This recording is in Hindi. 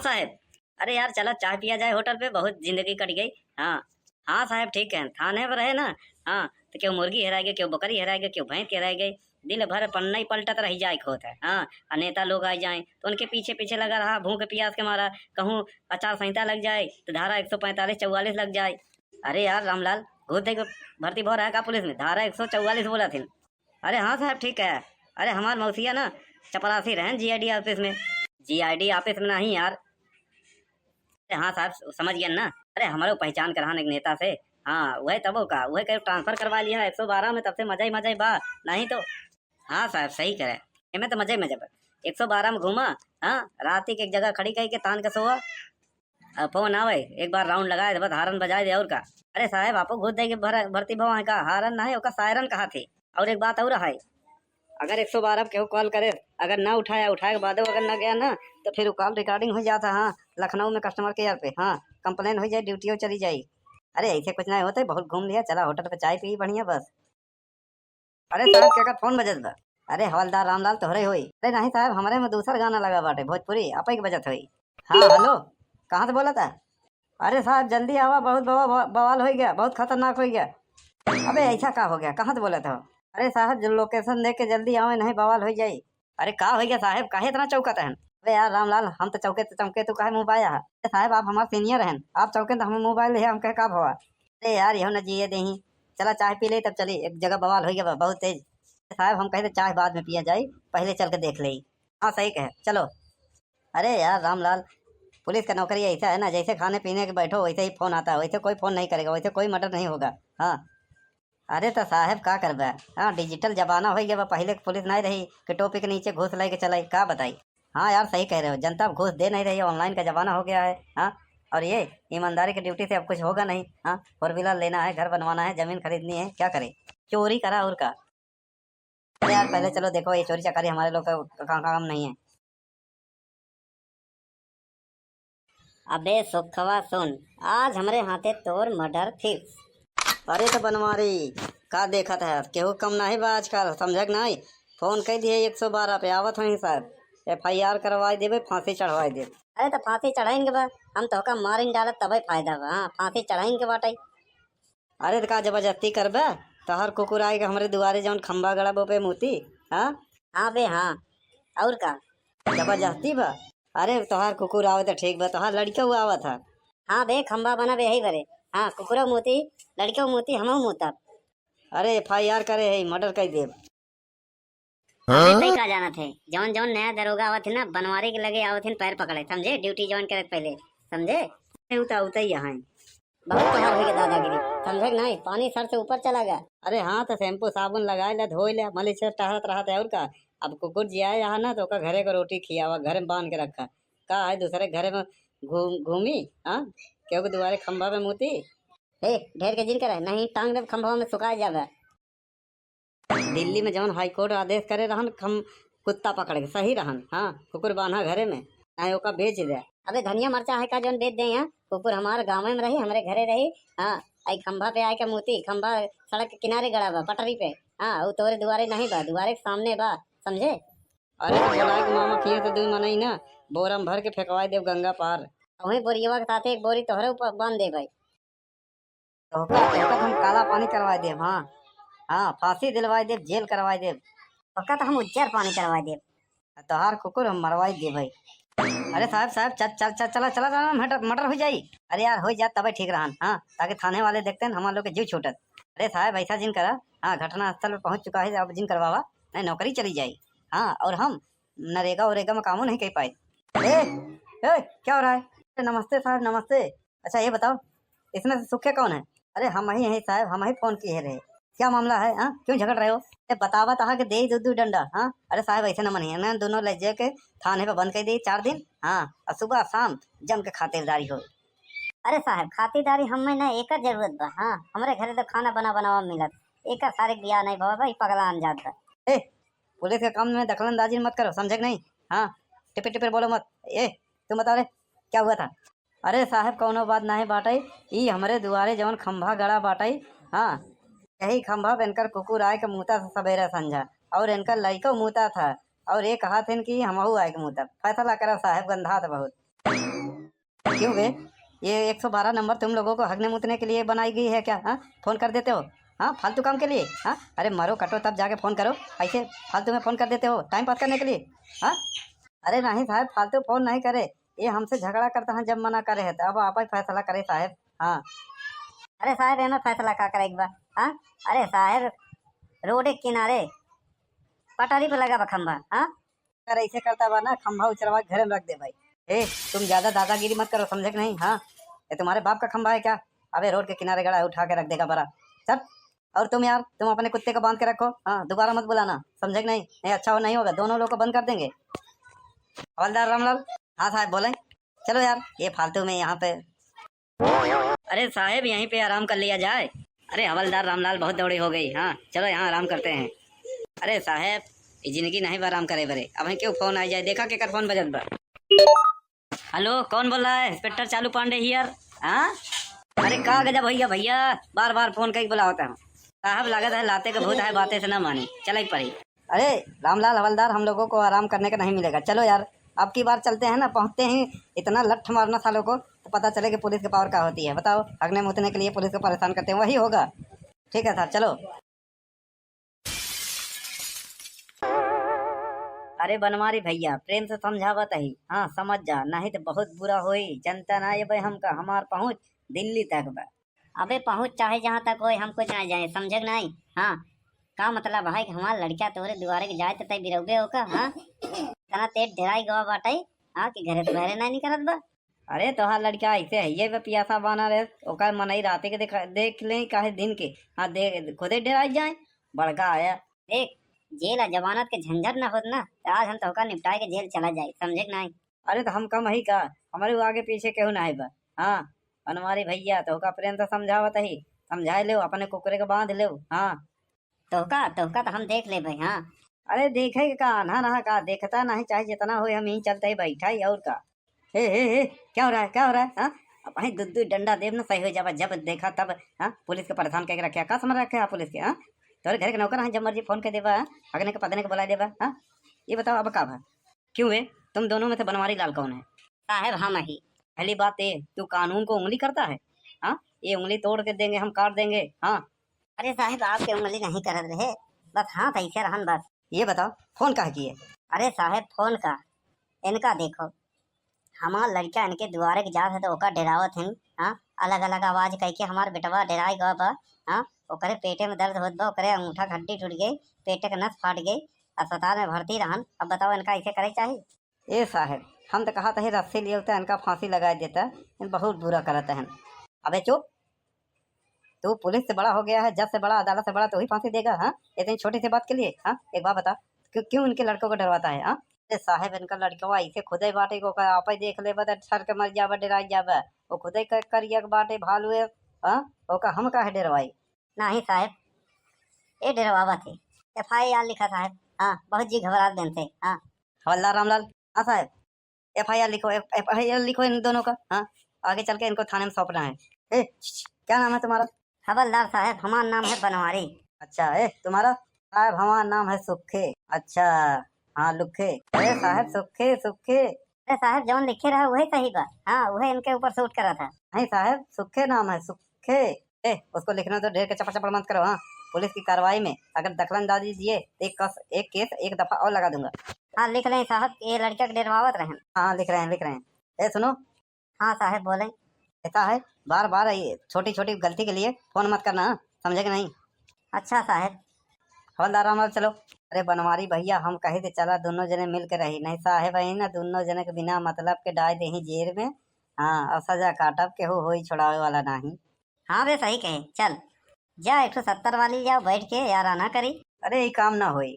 साहब। अरे यार चलो चाय पिया जाए होटल पे, बहुत जिंदगी कट गई। हाँ हाँ साहब ठीक है, थाने पर है ना। हाँ तो क्यों मुर्गी हेराई गई, क्यों बकरी हेराई गई, क्यों भैंस हेराई गई, दिन भर पन्ना ही पलटत रह जाए खोत है। हाँ और नेता लोग आ जाए तो उनके पीछे पीछे लगा रहा, भूख प्यास के मारा। कहूँ आचार संहिता लग जाए तो धारा 145-44 लग जाए। अरे यार रामलाल, घूस दे के भर्ती भो रहा है का पुलिस में, धारा 144 बोला थी। अरे हाँ साहब ठीक है। अरे हमार मौसिया ना चपरासी रहें जीआईडी ऑफिस में। जीआईडी ऑफिस में नहीं यार। अरे हाँ साहब समझ गए ना। अरे हमारे पहचान कराने एक नेता से। हाँ वह तबो का वह कहीं ट्रांसफर करवा लिया है 112 में, तब से मजा ही बा। नहीं तो हाँ साहब सही करे, इनमें तो मजा ही मजा बा। 112 में घूमा। हाँ रात ही की एक जगह खड़ी कही के तान के सोआ। अब फोन आवे एक बार राउंड लगाए तो बस हारन बजाए दे और का। अरे साहब आपको घुस देगी भर्ती भवा है का, हारन ना है ओका सायरन कहा थी। और एक बात और है, अगर 112 केहू कॉल करे, अगर ना उठाया, उठाए के बाद अगर ना गया ना तो फिर वो कॉल रिकॉर्डिंग हो जाता। हाँ लखनऊ में कस्टमर केयर पे हाँ कंप्लेन हो जाए, ड्यूटी चली जाए। अरे ऐसे कुछ नहीं होता, बहुत घूम लिया, चला होटल पे चाय पी बढ़िया बस। अरे साहब क्या फोन बजत बा। अरे हवलदार रामलाल तोहरे होई। अरे नहीं साहब हमारे में दूसरा गाना लगा बाटे भोजपुरी, आप ही बजत हुई। हाँ हेलो, कहाँ से बोला था। अरे साहब जल्दी आवा, बहुत बवाल हो गया, बहुत खतरनाक हो गया। अबे ऐसा का हो गया, कहाँ से बोला था। अरे साहब जो लोकेशन देख के जल्दी आओ, नहीं बवाल हो जाये। अरे का हो गया साहब, काहे इतना चौकत है। अरे यार रामलाल हम तो चौके तो चौके तो काहे मुँह पाया है। अरे साहब आप हमारे सीनियर हैं, आप चौके तो हमें मोबाइल है, हम कहे का भवा। अरे यार यहो न जिए दही, चला चाय पी ले तब चली, एक जगह बवाल हो गया बहुत तेज। साहब हम कहे चाय बाद में पिया जाए, पहले चल के देख ले। हाँ सही कहे चलो। अरे यार रामलाल, पुलिस का नौकरी ऐसा है ना, जैसे खाने पीने के बैठो वैसे ही फोन आता है, वैसे कोई फोन नहीं करेगा, वैसे कोई मर्डर नहीं होगा। हाँ अरे तो साहब का करबा। हाँ डिजिटल जमाना हो गया, पहले पुलिस नहीं रही कि टोपी के नीचे घूस लेके चलाई, का बताई। हाँ यार सही कह रहे हो, जनता अब घूस दे नहीं रही है, ऑनलाइन का जमाना हो गया है। हाँ और ये ईमानदारी की ड्यूटी से अब कुछ होगा नहीं। हाँ फोर व्हीलर लेना है, घर बनवाना है, जमीन खरीदनी है, क्या करे, चोरी करा और का। अरे यार पहले चलो देखो, ये चोरी चकारी हमारे लोग का काम नहीं है। अबे सुखवा सुन, आज हमरे हाथे तोर मर्डर फिक्स। अरे तो बनवारी का देखत है, केहू कम नहीं बा आजकल, समझक नहीं। फोन कह दिए 112 पे आवत हो सर, FIR करवा देवे, फांसी चढ़वा दे। अरे तो फांसी चढ़ाएंगे बा, हम तो का मारिन डालत तबे फायदा बा। हाँ फांसी चढ़ाएंगे बाटाई। अरे तो का जबरदस्ती करबे, तोहर कुकुर आएगा हमारे दुआरे जौन खंबा गड़ा बो पे मोती। हाँ हाँ बे हाँ, और का जबरदस्ती बा। अरे तोहार कुकुर आवे तो ठीक बा, तोहार लड़का हुआ आवा था। हाँ बे खंबा बना बे यही बरे। हाँ कुकुरा मोती, लड़का मोती, हम मोता। अरे FIR करे है, मर्डर कर दे। अबे तई का जाना थे, जौन जौन नया दरोगा आवत है ना, बनवारी के लगे आवत है, पैर पकड़े समझे, ड्यूटी ज्वाइन करे पहले समझे। उता उता ही यहाँ बहुत तोहार हो गया दादागिरी, समझे नहीं, पानी सर से ऊपर चला गया। अरे हाँ तो शैम्पू साबुन लगाए ले, धोए ले, मलिश से टहरत रहा था और का। अब कुकुर जिया यहाँ ना तो घरे को रोटी खियावा, घर में बांध के रखा, का है दूसरे घरे में घूमी। हाँ क्योंकि दुआरे खंभा में मोती ए ढेर के जिन करे नहीं, टांग दे खंभा में सुखा जावे। दिल्ली में जौन हाई कोर्ट आदेश करे रहन, कुत्ता पकड़ के सही रहन। हाँ कुकुर बांधा घरे में, नहीं ओका बेच दे। अबे धनिया मरचा है का जौन बेच दे यहाँ, कुकुर हमारे गाँव में रही, हमारे घरे रही। हाँ आई खंभा पे आए के मोती, खंभा सड़क के किनारे गड़ा बा पटरी पे। हाँ वो तोरे दुआरे नहीं बा, दुआरे के सामने बा समझे। अरे तो बोला कि मामा किए तो दूध मनाई ना, बोरा में भर के फेंकवाई देव गंगा पार। वही बोरियवा के साथ एक बोरी तोहरे ऊपर बांध दे भाई, तो हम काला पानी करवा दे। हाँ हाँ फांसी दिलवाई दे, जेल करवाई दे, पक्का तो हम उज्जर पानी करवाई दे, तोहार कुकुर हम मरवाई दे भाई। अरे साहब साहब चल चल चल चला चला मटर मटर हो जाई। अरे यार हो जाए तबे ठीक रहन। हाँ ताकि थाने वाले देखते हैं हमारे लोग के जीव छूटत। अरे साहब ऐसा जिन करा, हाँ घटना स्थल पर पहुंच चुका है, अब जिन करवावा नहीं नौकरी चली जाए। हाँ और हम नरेगा वरेगा में कामों नहीं कर पाए। क्या हो रहा है। नमस्ते साहब नमस्ते। अच्छा ये बताओ इसमें से सुखे कौन है। अरे हम ही हैं साहब, हम ही फोन किए रहे, क्या मामला है। हाँ क्यों झगड़ रहे हो, बतावा तहा के दे दू डंडा। हाँ अरे साहब ऐसे न मनिए ना, दोनों ले जाके थाने पे बंद कर दी 4 दिन। हाँ और सुबह शाम जम के खातिरदारी हो। अरे साहब खातिरदारी हमें ना एक जरूरत बा। हाँ हमारे घरे तो खाना बना बनावा मिलत, एक सारे बिया नहीं बाबा भाई, पगला अनजात बा। ए पुलिस के काम में दखलंदाजी मत करो, समझे नहीं। हाँ टिपे टिपे बोलो मत। तुम बताओ रे क्या हुआ था। अरे साहब कौनो बात नहीं बाटाई, ई हमारे दुआरे जवन खंभा गड़ा बाटाई। हाँ यही खंभा पे इनकर कुकुर आए के मुता था सवेरे संझा, और इनका लड़का मुता था, और ये कहा थे कि हमहू आए के मुता। फैसला करा साहब, गंधा था बहुत। क्यों बे? ये 112 नंबर तुम लोगों को हगने मुतने के लिए बनाई गई है क्या? हाँ, फोन कर देते हो हाँ फालतू काम के लिए। हाँ अरे मरो कटो तब जाके फोन करो, ऐसे फालतू में फोन कर देते हो टाइम पास करने के लिए। हाँ अरे नहीं साहब, फालतू फोन नहीं करे, ये हमसे झगड़ा करता है जब मना करे है तो अब आप ही फैसला करे साहब। हाँ अरे साहब एमे फैसला का करे एक बार। हाँ अरे साहब रोड के किनारे पटारी पे लगा बा खंबा। हाँ अरे ऐसे करता बा ना खंबा उचरवा के घर में रख दे भाई। ए तुम ज्यादा दादागिरी मत करो, समझे कि नहीं? हाँ ये तुम्हारे बाप का खंबा है क्या? अबे रोड के किनारे गड़ा है, उठा के रख देगा बड़ा। चल और तुम यार तुम अपने कुत्ते को बांध के रखो। हाँ दोबारा मत बुलाना, समझे कि नहीं? नहीं अच्छा नहीं होगा, दोनों लोग को बंद कर देंगे। हवलदार रामलाल। हाँ साहब बोले। चलो यार ये फालतू में यहाँ पे। अरे साहब यहीं पे आराम कर लिया जाए। अरे हवलदार रामलाल बहुत दौड़ी हो गई। हाँ चलो यहाँ आराम करते हैं। अरे साहब ये जिंदगी नहीं आराम करे बरे, अब क्यों फोन आ जाए, देखा के फोन बजत बा। हेलो कौन बोल रहा है? इंस्पेक्टर चालू पांडे हियर। हाँ अरे का गजब भैया, भैया बार बार फोन कहीं बुलाता हूँ। साहब लागत है लाते का भूत है, बातें से ना मानी, चल पड़ी। अरे रामलाल हवलदार हम लोगों को आराम करने का नहीं मिलेगा, चलो यार अब की बार चलते हैं ना, पहुँचते हैं इतना लठ मारना सालों को तो पता चले कि पुलिस की पावर क्या होती है। बताओ हगने मुतने के लिए पुलिस को परेशान करते हैं, वही होगा। ठीक है साहब चलो। अरे बनवारी भैया प्रेम से समझावत ही, हाँ समझ जा, नहीं तो बहुत बुरा होई। जनता ना ये भाई हमका हमार पहुँच दिल्ली तक बा। अबे पहुँच चाहे जहाँ तक होए हम कुछ ना जाए, समझे कि नहीं? हाँ का मतलब है कि हमार लड़किया तोरे दुआरे के जाए तो तय बिरौगे होका। हाँ तना तेज ढेराई गवा बाटे। हाँ कि घरे तो घरे नहीं करत बा। अरे तोहार लड़का ऐसे है ये पियासा बना रहे, ओकर मनई राते के देख ले काहे दिन के। हाँ दे खुदे डराई जाए, बड़का आया। देख जेल जमानत के झंझट ना होत ना तो आज हम तोहका निपटाए के जेल चला जाए, समझे कि नहीं? अरे तो हम कम ही का, हमारे वो आगे पीछे केहू ना है बा। हाँ बनवारी भैया तोहका प्रेम से समझावत ही, समझाए ले अपने कुकरे के बांध ले। हाँ तोहका तोहका तो हम देख ले भाई। हाँ अरे देखे का आना ना का देखता नहीं, चाहे जितना हो हम यहीं चलते ही बैठा ही और का। हे क्या हो रहा है, क्या हो रहा है? हाँ अब वहीं दूध डंडा देव ना सही हो जावा, जब देखा तब। हाँ पुलिस के परेशान करके रखे का समझ रखे आप पुलिस के? हाँ तोरे घर के नौकर हैं, जब मर्जी फोन कर देवा, अगने के पदने के बुला देवा। हाँ ये बताओ अब का है क्यों है? तुम दोनों में से बनवारी लाल कौन है? साहब हम ही। पहली बात ये तू कानून को उंगली करता है। हाँ ये उंगली तोड़ के देंगे, हम काट देंगे। हाँ अरे साहब आपके उंगली नहीं कर रहे, बस हाँ ऐसे रहन बस। ये बताओ फोन कहा किए? अरे साहब फोन का इनका देखो, हमार लड़का इनके दुआरे के जात है तो ओका डरावत है। हाँ अलग अलग आवाज कह के हमार बेटवा डराई गवा बा। हाँ ओकरे पेटे में दर्द होत बा, ओकरे अंगूठा हड्डी टूट गई, पेटे का नस फाट गई, अस्पताल में भर्ती रहन। अब बताओ इनका ऐसे करे चाहिए? ए साहब हम तो कहा था रस्सी लिए होता इनका फांसी लगा देता, इन बहुत बुरा करता है। अबे चुप, तू पुलिस से बड़ा हो गया है, जज से बड़ा, अदालत से बड़ा, तो ही फांसी देगा? हाँ इतनी छोटी सी बात के लिए? हाँ एक बात बता क्यों इनके लड़कों को डरवाता है? हाँ साहब इनका लड़का ऐसे खुद ही बाटे को आप ही देख ले बता सर के मर जावा डराई जावा, वो खुद ही करिया बाटे भालू है। हाँ ओका हम का है डरवाई? नहीं साहब ये डरवावा थे, FIR लिखा साहब। हाँ बहुत जी घबराहट देते। हाँ हवलदार रामलाल। हाँ साहब FIR लिखो, FIR लिखो इन दोनों का। हाँ आगे चल के इनको थाने में सौंपना है। क्या नाम है तुम्हारा? हवलदार साहब हमारा नाम है बनवारी। अच्छा तुम्हारा? साहब हमारा नाम है सुखे। अच्छा हाँ लुखे। अरे साहब सुखे सुखे। अरे साहब जौन लिखे रहा वही सही बा। हाँ वही इनके ऊपर सूट करा था। नहीं साहब सुखे नाम है, सुखे। उसको लिखना तो ढेर के चपड़ चपड़ मत करो। हाँ पुलिस की कार्रवाई में अगर दखलंदाजी दिए एक केस एक दफा और लगा दूंगा। हाँ लिख रहे हैं साहब, ये लड़का के डरवावत रहे। हाँ लिख रहे हैं। सुनो। हाँ साहब बोले। ऐसा है बार बार छोटी छोटी गलती के लिए फोन मत करना, समझे कि नहीं? अच्छा साहब। हवलदार रामलाल चलो। अरे बनवारी भैया हम कहे थे चला दोनों जने मिल के रही, नहीं साहेब है ना दोनों जने के बिना मतलब के डाल दे जेल में। हाँ और सजा काटब के हो छुड़ावे वाला नहीं। हाँ वे सही कहे, चल जा 170 वाली जाओ बैठ के यार आना करी। अरे ये काम ना होई।